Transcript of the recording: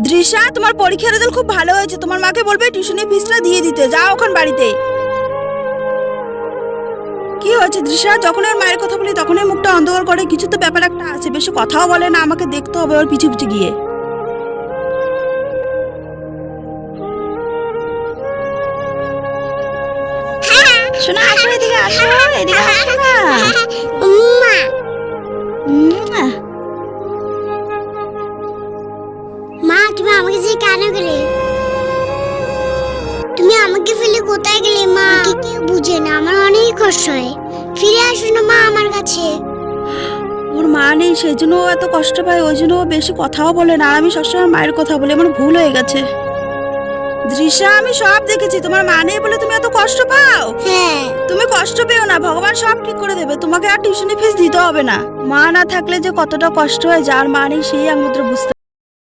দৃশা, তোমার পরীক্ষার রেজাল্ট খুব ভালো হয়েছে, তোমার মাকে বলবে টিউশনি ফিসটা দিয়ে দিতে। যাও এখন বাড়িতে। কি হয়েছে দৃশা? যখন ওর মায়ের কথা বলি তখনই মুখটা অন্ধকার করে। কিছু তো ব্যাপার একটা আছে, বেশি কথাও বলে না, আমাকে দেখতে হবে ওর পিছু পিছু গিয়ে। শোনা, আসো এদিকে, আসো এদিকে, আসো না। মা, তুমি আমাকে যে কেন গেলে? তুমি আমাকে ফেলে কোথায় গেলে মা? কেউ বুঝে না, আমার অনেক কষ্ট হয়। ফিরে আসো না মা আমার কাছে। ওর মা নেই, সেই জন্য ও এত কষ্ট পায়, ওই জন্য ও বেশি কথাও বলে না। আর আমি সবসময় মায়ের কথা বলি, আমার ভুল হয়ে গেছে। দৃশা, আমি সব দেখেছি, তোমার মা নেই বলে তুমি এত কষ্ট পাও। হ্যাঁ, তুমি কষ্ট পেও না, ভগবান সব ঠিক করে দেবে। তোমাকে আর টিউশনি ফিস দিতে হবে না। মা না থাকলে যে কতটা কষ্ট হয়, যার মা নেই সেই একমাত্র বুঝতে